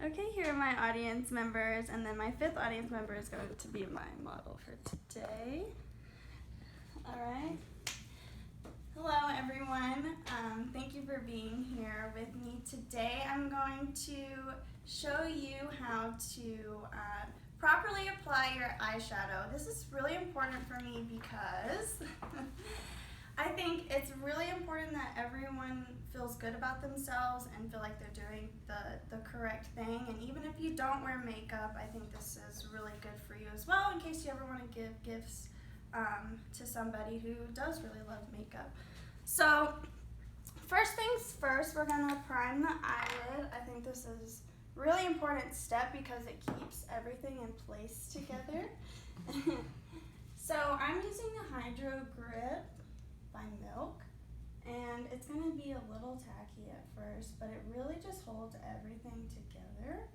Okay, here are my audience members, and then my fifth audience member is going to be my model for today. All right. Hello, everyone. Thank you for being here with me today. I'm going to show you how to properly apply your eyeshadow. This is really important for me because I think it's really important that everyone feels good about themselves and feel like they're doing the correct thing. And even if you don't wear makeup, I think this is really good for you as well in case you ever want to give gifts to somebody who does really love makeup. So first things first, we're going to prime the eyelid. I think this is a really important step because it keeps everything in place together. So I'm using the Hydro Grip by Milk, and it's going to be a little tacky at first, but it really just holds everything together.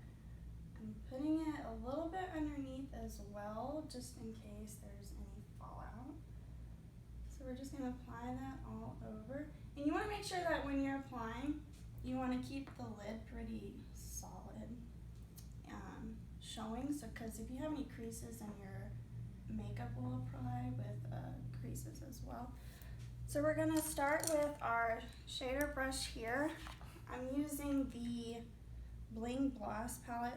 I'm putting it a little bit underneath as well, just in case there's any fallout. So we're just going to apply that all over. And you want to make sure that when you're applying, you want to keep the lid pretty solid, showing. So, because if you have any creases in your makeup, will apply with creases as well. So we're going to start with our shader brush here. I'm using the Bling Gloss palette.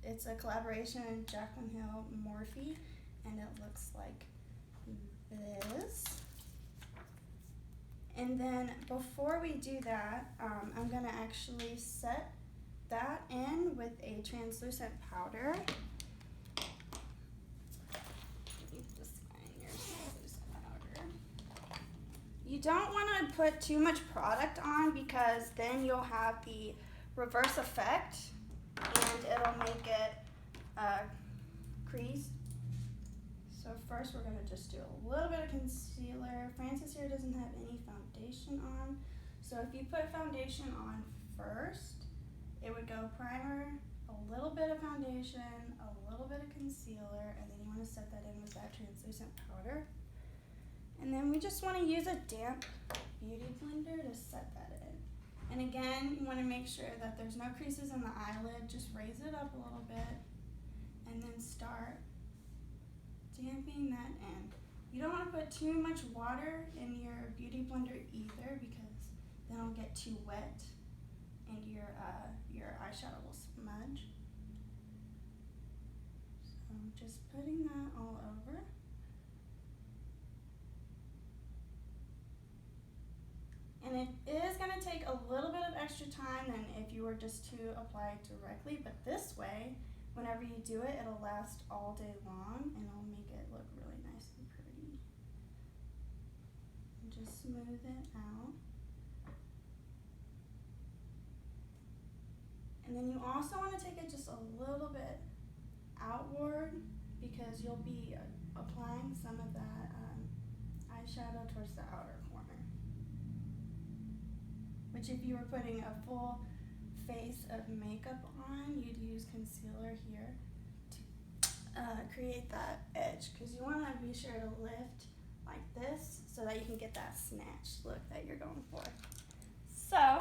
It's a collaboration in Jaclyn Hill Morphe, and it looks like this. And then before we do that, I'm going to actually set that in with a translucent powder. You don't want to put too much product on because then you'll have the reverse effect and it'll make it crease. So first we're going to just do a little bit of concealer. Frances here doesn't have any foundation on. So if you put foundation on first, it would go primer, a little bit of foundation, a little bit of concealer, and then you want to set that in with that translucent powder. And then we just want to use a damp beauty blender to set that in. And again, you want to make sure that there's no creases in the eyelid. Just raise it up a little bit and then start damping that in. You don't want to put too much water in your beauty blender either because then it'll get too wet and your eyeshadow will smudge. So I'm just putting that all over. And it is going to take a little bit of extra time than if you were just to apply it directly, but this way, whenever you do it, it'll last all day long and it'll make it look really nice and pretty. And just smooth it out. And then you also want to take it just a little bit outward because you'll be applying some of that eyeshadow towards the outer corner. Which if you were putting a full face of makeup on, you'd use concealer here to create that edge. Because you want to be sure to lift like this so that you can get that snatched look that you're going for. So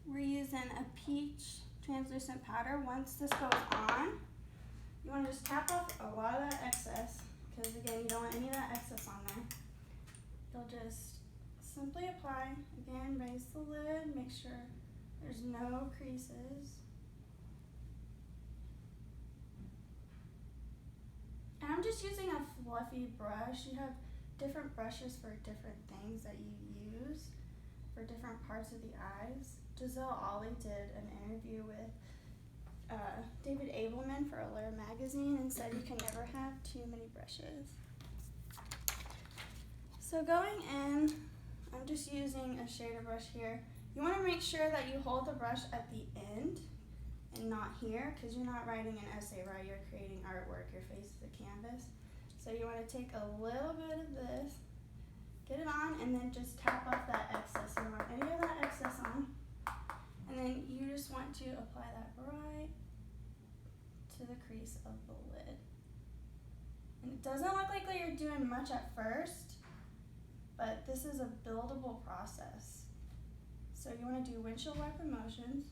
we're using a peach translucent powder. Once this goes on, you want to just tap off a lot of that excess. Because again, you don't want any of that excess on there. You'll just simply apply. Again, raise the lid, make sure there's no creases. And I'm just using a fluffy brush. You have different brushes for different things that you use for different parts of the eyes. Giselle Ollie did an interview with David Abelman for Allure magazine and said you can never have too many brushes. So going in, I'm just using a shader brush here. You want to make sure that you hold the brush at the end and not here because you're not writing an essay, right? You're creating artwork. Your face is a canvas. So you want to take a little bit of this, get it on, and then just tap off that excess. You don't want any of that excess on. And then you just want to apply that right to the crease of the lid. And it doesn't look like you're doing much at first, but this is a buildable process. So you want to do windshield wiper motions.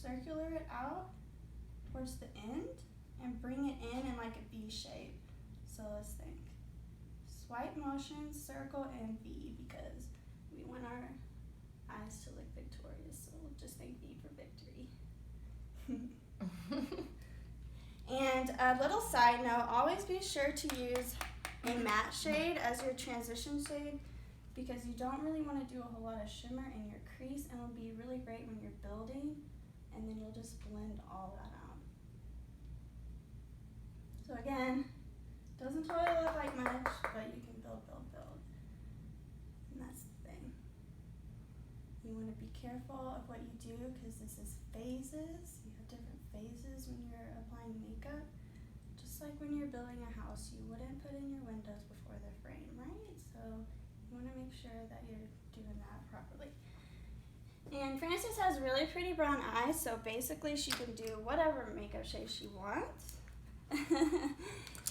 So circular it out towards the end and bring it in like a V shape. So let's think. Swipe motion, circle, and V, because we want our eyes to look victorious. So we'll just think V for victory. And a little side note, always be sure to use a matte shade as your transition shade, because you don't really want to do a whole lot of shimmer in your crease, and it'll be really great when you're building, and then you'll just blend all that out. So again, doesn't totally look like much, but you can build. And that's the thing. You want to be careful of what you do, because this is phases. You have different phases when you're applying makeup. Just like when you're building a house, you wouldn't put in your windows before the frame, right? So you want to make sure that you're doing that properly. And Frances has really pretty brown eyes, so basically she can do whatever makeup shade she wants.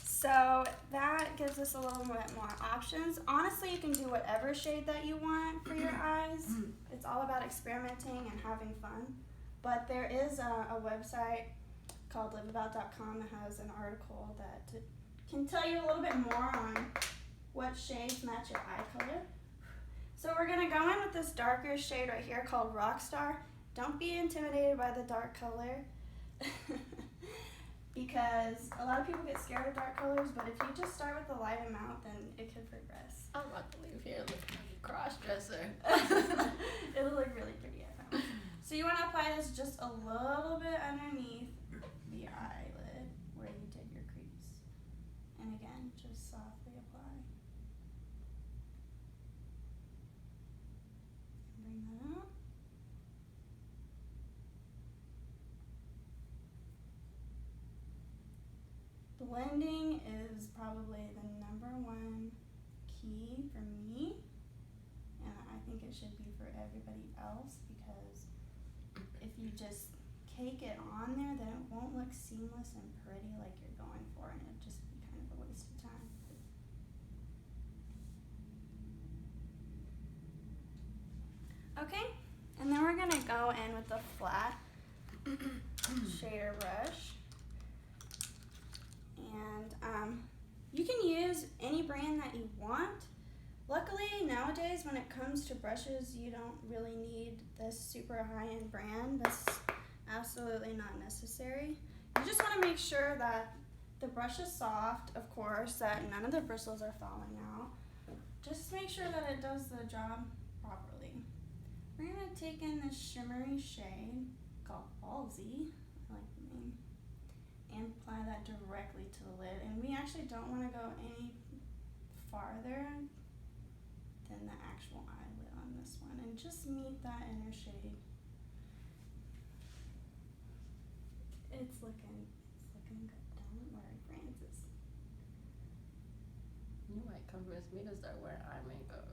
So that gives us a little bit more options. Honestly, you can do whatever shade that you want for your eyes. It's all about experimenting and having fun. But there is a website called liveabout.com that has an article that can tell you a little bit more on what shades match your eye color. So we're going to go in with this darker shade right here called Rockstar. Don't be intimidated by the dark color. Because a lot of people get scared of dark colors, but if you just start with the light amount, then it could progress. I'm about to leave here looking like a cross-dresser. It'll look really pretty, I promise. So you want to apply this just a little bit underneath the eyelid where you did your crease. And again, just softly apply. Bring that out. Blending is probably the #1 key for me, and I think it should be for everybody else, because if you just cake it on there, then it won't look seamless and pretty like you're going for, and it'll just be kind of a waste of time. Okay, and then we're gonna go in with the flat shader brush. And you can use any brand that you want. Luckily, nowadays, when it comes to brushes, you don't really need this super high-end brand. That's absolutely not necessary. You just want to make sure that the brush is soft, of course, that none of the bristles are falling out. Just make sure that it does the job properly. We're going to take in this shimmery shade called Ballsy. I like the name. And apply that directly to the lid. And we actually don't want to go any farther than the actual eyelid on this one. And just meet that inner shade. It's looking good. Don't worry, Frances. You might convince me to start wearing eye makeup.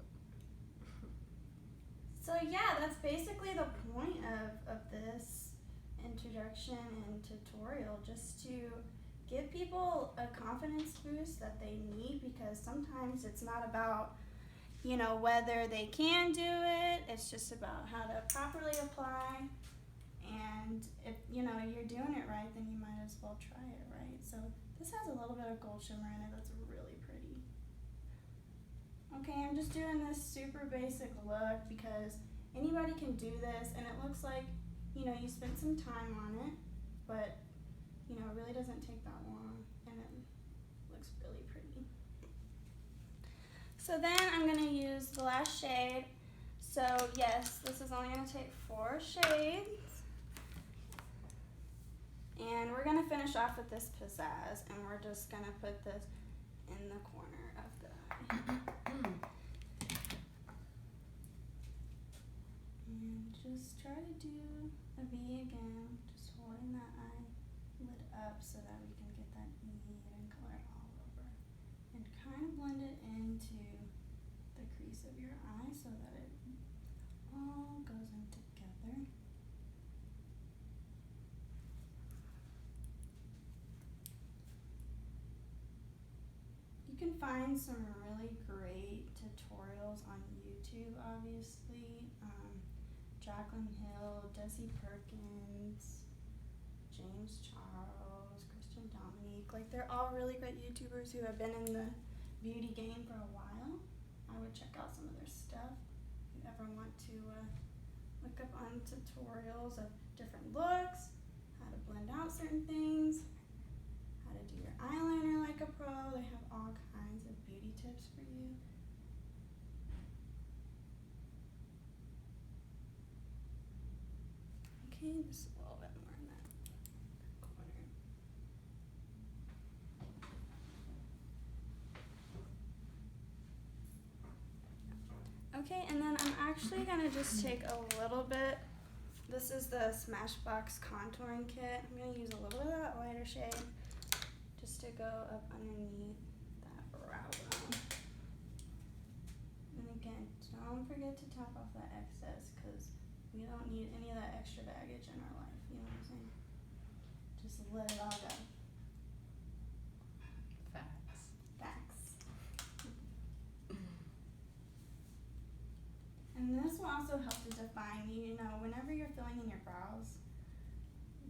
So yeah, that's basically the point of this introduction and tutorial, just to give people a confidence boost that they need, because sometimes it's not about, you know, whether they can do it, it's just about how to properly apply. And if, you know, you're doing it right, then you might as well try it, right? So this has a little bit of gold shimmer in it that's really pretty. Okay, I'm just doing this super basic look because anybody can do this, and it looks like, you know, you spent some time on it, but, you know, it really doesn't take that long, and it looks really pretty. So then I'm going to use the last shade. So yes, this is only going to take 4 shades. And we're going to finish off with this pizzazz, and we're just going to put this in the corner of the eye. And just try to do a V again, just holding that eyelid up so that we can get that even color all over. And kind of blend it into the crease of your eye so that it all goes in together. You can find some really great tutorials on YouTube, obviously. Jaclyn Hill, Desi Perkins, Like, they're all really great YouTubers who have been in the beauty game for a while. I would check out some of their stuff if you ever want to look up on tutorials of different looks, how to blend out certain things, how to do your eyeliner like a pro. They have all kinds of beauty tips for you. Okay, just a little bit more in that corner. Okay, and then I'm actually gonna just take a little bit. This is the Smashbox contouring kit. I'm gonna use a little bit of that lighter shade just to go up underneath that brow bone. And again, don't forget to top off that excess because we don't need any of that extra baggage in our life. You know what I'm saying? Just let it all go. Facts. Facts. And this will also help to define, you know, whenever you're filling in your brows,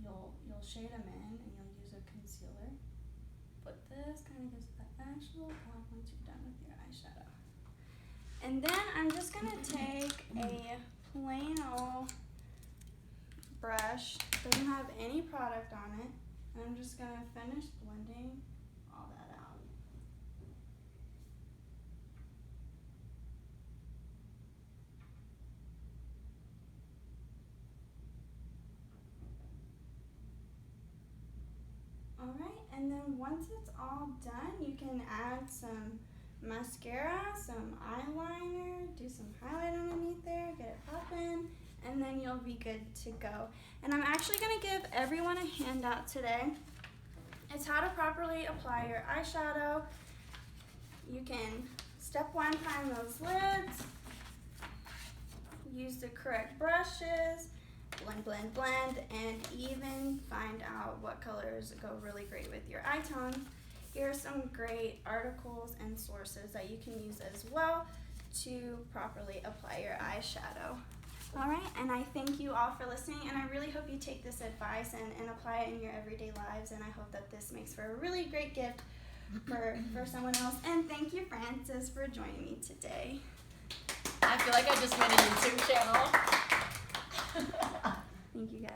you'll shade them in and you'll use a concealer. But this kind of gives the actual pop once you're done with your eyeshadow. And then I'm just gonna take a plain old brush, doesn't have any product on it, and I'm just gonna finish blending all that out. Alright, and then once it's all done, you can add some mascara, some eyeliner, do some highlight underneath there, get it poppin', and then you'll be good to go. And I'm actually gonna give everyone a handout today. It's how to properly apply your eyeshadow. You can, step one, prime those lids, use the correct brushes, blend, blend, blend, and even find out what colors go really great with your eye tone. Here are some great articles and sources that you can use as well to properly apply your eyeshadow. All right, and I thank you all for listening, and I really hope you take this advice and apply it in your everyday lives, and I hope that this makes for a really great gift for someone else. And thank you, Francis, for joining me today. I feel like I just made a YouTube channel. Thank you, guys.